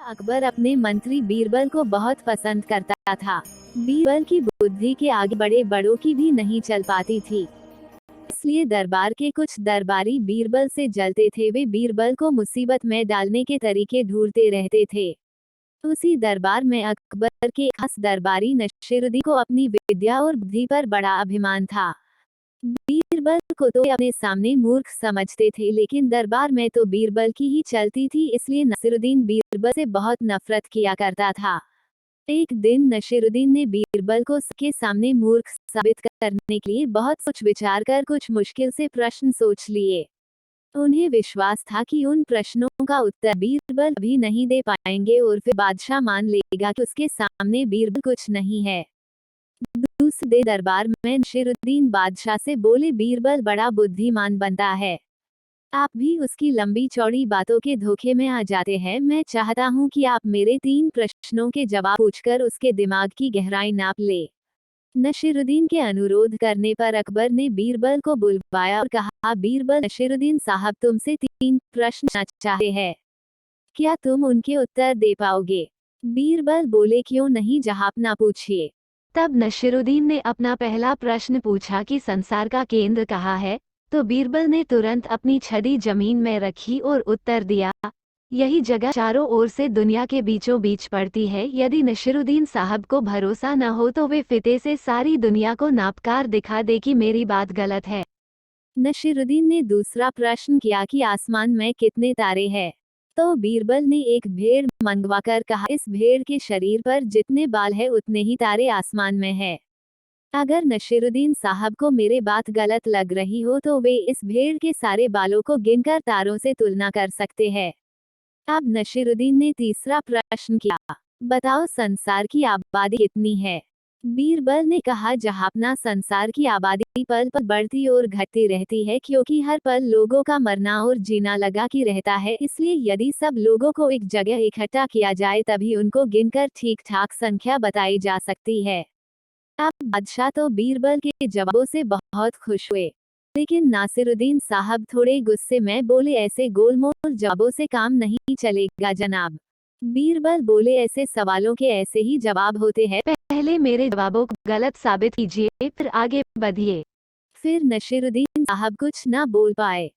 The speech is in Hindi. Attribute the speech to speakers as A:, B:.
A: अकबर अपने मंत्री बीरबल को बहुत पसंद करता था। बीरबल की बुद्धि के आगे बड़े बड़ों की भी नहीं चल पाती थी। इसलिए दरबार के कुछ दरबारी बीरबल से जलते थे। वे बीरबल को मुसीबत में डालने के तरीके ढूंढते रहते थे। उसी दरबार में अकबर के खास दरबारी नसीरुद्दीन को अपनी विद्या और बुद्धि पर बड़ा अभिमान था। बीरबल को तो अपने सामने मूर्ख समझते थे, लेकिन दरबार में तो बीरबल की ही चलती थी, इसलिए नसीरुद्दीन बीरबल से बहुत नफरत किया करता था। एक दिन नसीरुद्दीन ने बीरबल को सबके सामने मूर्ख साबित करने के लिए बहुत सोच विचार कर कुछ मुश्किल से प्रश्न सोच लिए। उन्हें विश्वास था कि उन प्रश्नों का उत्तर बीरबल अभी नहीं दे पाएंगे और फिर बादशाह मान लेगा कि उसके सामने बीरबल कुछ नहीं है। दूसरे दिन दरबार में नसीरुद्दीन बादशाह से बोले, बीरबल बड़ा बुद्धिमान बनता है, आप भी उसकी लंबी चौड़ी बातों के धोखे में आ जाते हैं। मैं चाहता हूं कि आप मेरे 3 प्रश्नों के जवाब पूछकर उसके दिमाग की गहराई नाप ले। नसीरुद्दीन के अनुरोध करने पर अकबर ने बीरबल को बुलवाया और कहा, बीरबल, नसीरुद्दीन साहब तुमसे 3 प्रश्न पूछना चाहते हैं, क्या तुम उनके उत्तर दे पाओगे? बीरबल बोले, क्यों नहीं जहापना, पूछिए। तब नसीरुद्दीन ने अपना पहला प्रश्न पूछा कि संसार का केंद्र कहाँ है, तो बीरबल ने तुरंत अपनी छड़ी जमीन में रखी और उत्तर दिया, यही जगह चारों ओर से दुनिया के बीचों बीच पड़ती है। यदि नसीरुद्दीन साहब को भरोसा न हो तो वे फिते से सारी दुनिया को नापकर दिखा दे कि मेरी बात गलत है। नसीरुद्दीन ने दूसरा प्रश्न किया कि आसमान में कितने तारे हैं, तो बीरबल ने एक भेड़ मंगवाकर कहा, इस भेड़ के शरीर पर जितने बाल है उतने ही तारे आसमान में है। अगर नसीरुद्दीन साहब को मेरी बात गलत लग रही हो तो वे इस भेड़ के सारे बालों को गिनकर तारों से तुलना कर सकते हैं। अब नसीरुद्दीन ने तीसरा प्रश्न किया, बताओ संसार की आबादी कितनी है? बीरबल ने कहा, जहापना, संसार की आबादी पल पल बढ़ती और घटती रहती है, क्योंकि हर पल लोगों का मरना और जीना लगा की रहता है। इसलिए यदि सब लोगों को एक जगह इकट्ठा किया जाए तभी उनको गिनकर ठीक ठाक संख्या बताई जा सकती है। अब बादशाह तो बीरबल के जवाबों से बहुत खुश हुए, लेकिन नासिरुद्दीन साहब थोड़े गुस्से में बोले, ऐसे गोलमोल जवाबों से काम नहीं चलेगा जनाब। बीरबल बोले, ऐसे सवालों के ऐसे ही जवाब होते हैं, पहले मेरे जवाबों को गलत साबित कीजिए फिर आगे बढ़िए। फिर नसीरुद्दीन साहब कुछ न बोल पाए।